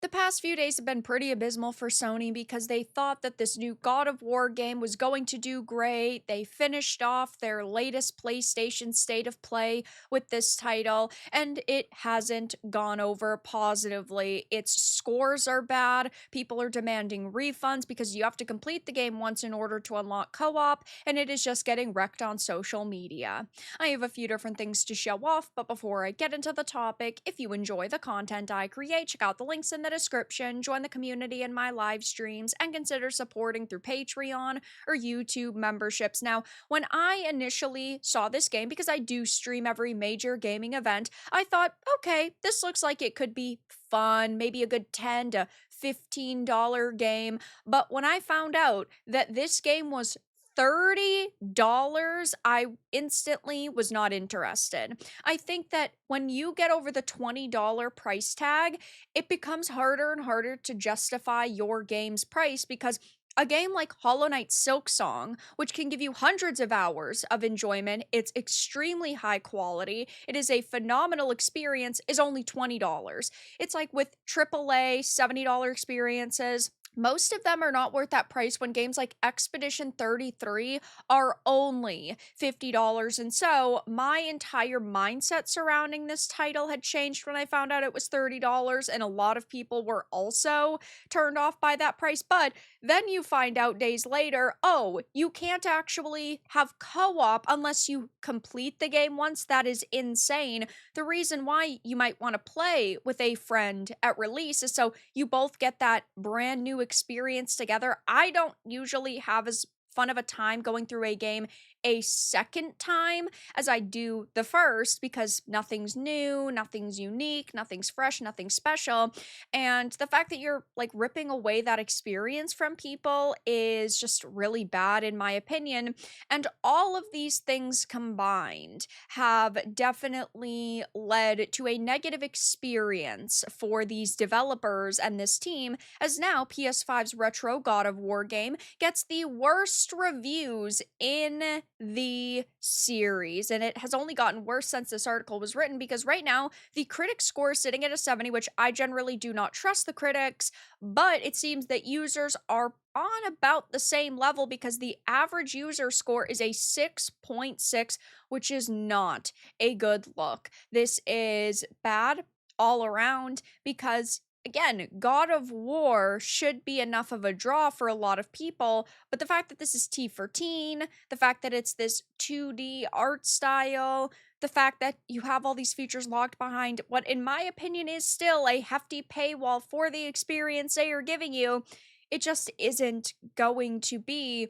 The past few days have been pretty abysmal for Sony because they thought that this new God of War game was going to do great. They finished off their latest PlayStation State of Play with this title, and it hasn't gone over positively. Its scores are bad. People are demanding refunds because you have to complete the game once in order to unlock co op, and it is just getting wrecked on social media. I have a few different things to show off, but before I get into the topic, if you enjoy the content I create, check out the links in the description, join the community in my live streams, and consider supporting through Patreon or YouTube memberships. Now, when I initially saw this game, because I do stream every major gaming event, I thought, okay, this looks like it could be fun, maybe a good $10 to $15 game. But when I found out that this game was $30, I instantly was not interested. I think that when you get over the $20 price tag, it becomes harder and harder to justify your game's price because a game like Hollow Knight Silksong, which can give you hundreds of hours of enjoyment, it's extremely high quality, it is a phenomenal experience, is only $20. It's like with AAA $70 experiences, most of them are not worth that price when games like Expedition 33 are only $50. And so my entire mindset surrounding this title had changed when I found out it was $30, and a lot of people were also turned off by that price. But then you find out days later, oh, you can't actually have co op unless you complete the game once. That is insane. The reason why you might want to play with a friend at release is so you both get that brand new experience together. I don't usually have as fun of a time going through a game a second time as I do the first because nothing's new, nothing's unique, nothing's fresh, nothing's special. And the fact that you're like ripping away that experience from people is just really bad, in my opinion. And all of these things combined have definitely led to a negative experience for these developers and this team, as now PS5's retro God of War game gets the worst reviews in the series. And it has only gotten worse since this article was written because right now the critic score is sitting at a 70, which I generally do not trust the critics, but it seems that users are on about the same level because the average user score is a 6.6, which is not a good look. This is bad all around because again, God of War should be enough of a draw for a lot of people, but the fact that this is T for teen, the fact that it's this 2D art style, the fact that you have all these features locked behind what, in my opinion, is still a hefty paywall for the experience they are giving you, it just isn't going to be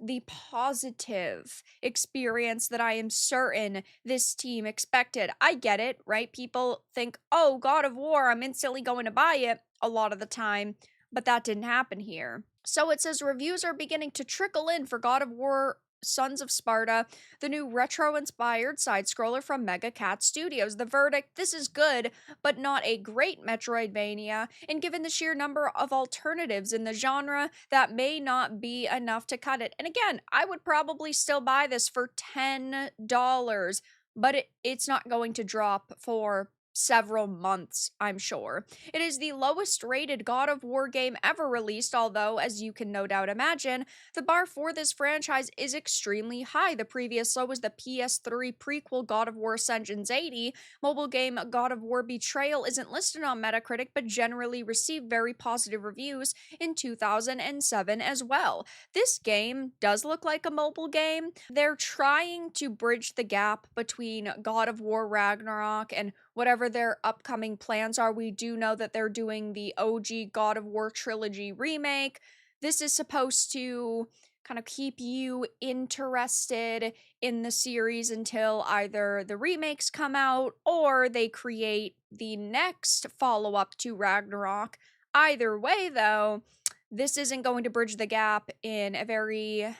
the positive experience that I am certain this team expected. I get it, right? People think, oh, God of War, I'm instantly going to buy it a lot of the time, but that didn't happen here. So it says reviews are beginning to trickle in for God of War Sons of Sparta, the new retro-inspired side-scroller from Mega Cat Studios. The verdict, this is good, but not a great Metroidvania, and given the sheer number of alternatives in the genre, that may not be enough to cut it. And again, I would probably still buy this for $10, but it's not going to drop for several months, I'm sure. It is the lowest rated God of War game ever released, although, as you can no doubt imagine, the bar for this franchise is extremely high. The previous low was the PS3 prequel God of War Ascensions 80. Mobile game God of War Betrayal isn't listed on Metacritic, but generally received very positive reviews in 2007 as well. This game does look like a mobile game. They're trying to bridge the gap between God of War Ragnarok and whatever their upcoming plans are. We do know that they're doing the OG God of War trilogy remake. This is supposed to kind of keep you interested in the series until either the remakes come out or they create the next follow-up to Ragnarok. Either way, though, this isn't going to bridge the gap in a very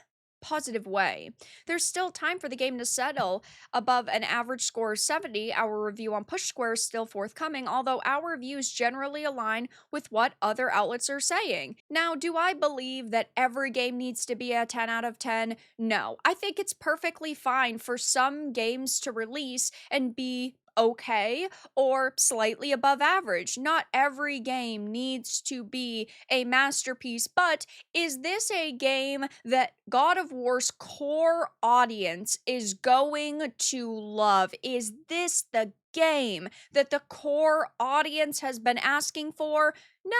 positive way. There's still time for the game to settle above an average score of 70. Our review on Push Square is still forthcoming, although our reviews generally align with what other outlets are saying. Now, do I believe that every game needs to be a 10 out of 10? No. I think it's perfectly fine for some games to release and be okay or slightly above average. Not every game needs to be a masterpiece, but is this a game that God of War's core audience is going to love? Is this the game that the core audience has been asking for?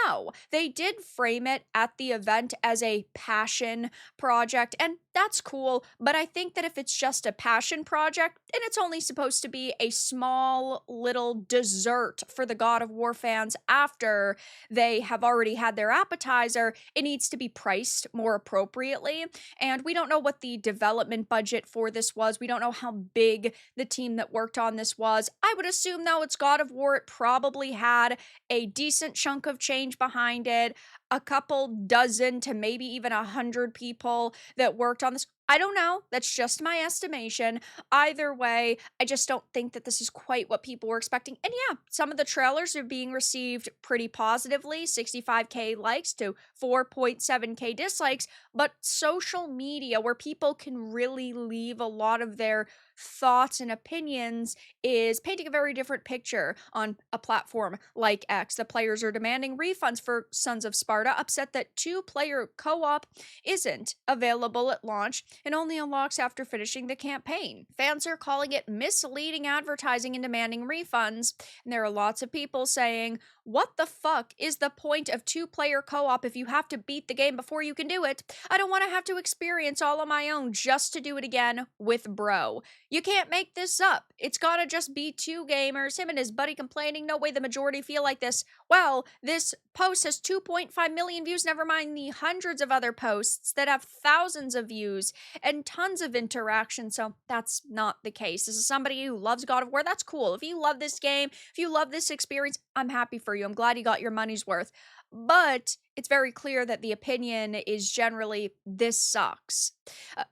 No, they did frame it at the event as a passion project, and that's cool. But I think that if it's just a passion project and it's only supposed to be a small little dessert for the God of War fans after they have already had their appetizer, it needs to be priced more appropriately. And we don't know what the development budget for this was. We don't know how big the team that worked on this was. I would assume, though, it's God of War. It probably had a decent chunk of change behind it, a couple dozen to maybe even 100 people that worked on this. I don't know. That's just my estimation. Either way, I just don't think that this is quite what people were expecting. And yeah, some of the trailers are being received pretty positively, 65K likes to 4.7K dislikes, but social media, where people can really leave a lot of their thoughts and opinions, is painting a very different picture on a platform like X. The players are demanding refunds for Sons of Sparta, upset that two-player co-op isn't available at launch and only unlocks after finishing the campaign. Fans are calling it misleading advertising and demanding refunds, and there are lots of people saying, what the fuck is the point of two-player co-op if you have to beat the game before you can do it? I don't want to have to experience all on my own just to do it again with bro. You can't make this up. It's gotta just be two gamers, him and his buddy complaining. No way the majority feel like this. Well, this post has 2.5 million views, never mind the hundreds of other posts that have thousands of views and tons of interaction, so that's not the case. This is somebody who loves God of War. That's cool. If you love this game, if you love this experience, I'm happy for you. I'm glad you got your money's worth. But it's very clear that the opinion is generally, this sucks.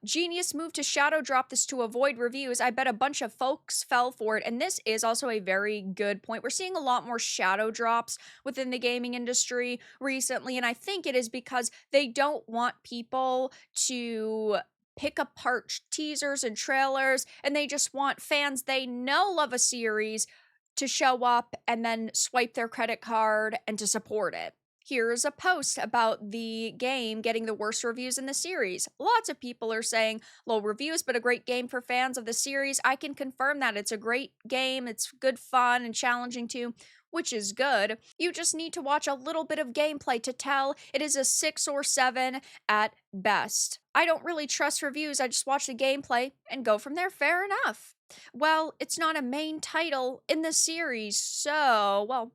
Genius moved to shadow drop this to avoid reviews. I bet a bunch of folks fell for it, and this is also a very good point. We're seeing a lot more shadow drops within the gaming industry recently, and I think it is because they don't want people to pick apart teasers and trailers, and they just want fans they know love a series to show up and then swipe their credit card and to support it. Here's a post about the game getting the worst reviews in the series. Lots of people are saying low reviews, but a great game for fans of the series. I can confirm that. It's a great game. It's good fun and challenging too, which is good. You just need to watch a little bit of gameplay to tell it is a 6 or 7 at best. I don't really trust reviews. I just watch the gameplay and go from there. Fair enough. Well, it's not a main title in the series, so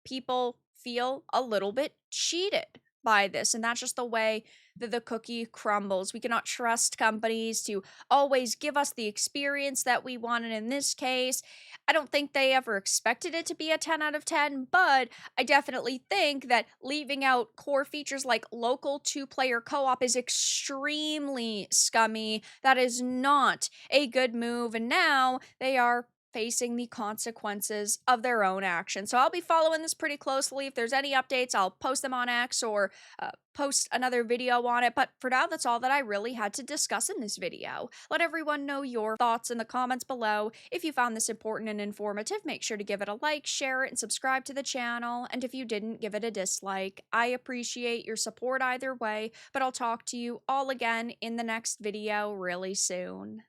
people feel a little bit cheated by this, and that's just the way that the cookie crumbles. We cannot trust companies to always give us the experience that we want, and in this case, I don't think they ever expected it to be a 10 out of 10, but I definitely think that leaving out core features like local two-player co-op is extremely scummy. That is not a good move, and now they are facing the consequences of their own actions. So I'll be following this pretty closely. If there's any updates, I'll post them on X or post another video on it. But for now, that's all that I really had to discuss in this video. Let everyone know your thoughts in the comments below. If you found this important and informative, make sure to give it a like, share it, and subscribe to the channel. And if you didn't, give it a dislike. I appreciate your support either way, but I'll talk to you all again in the next video really soon.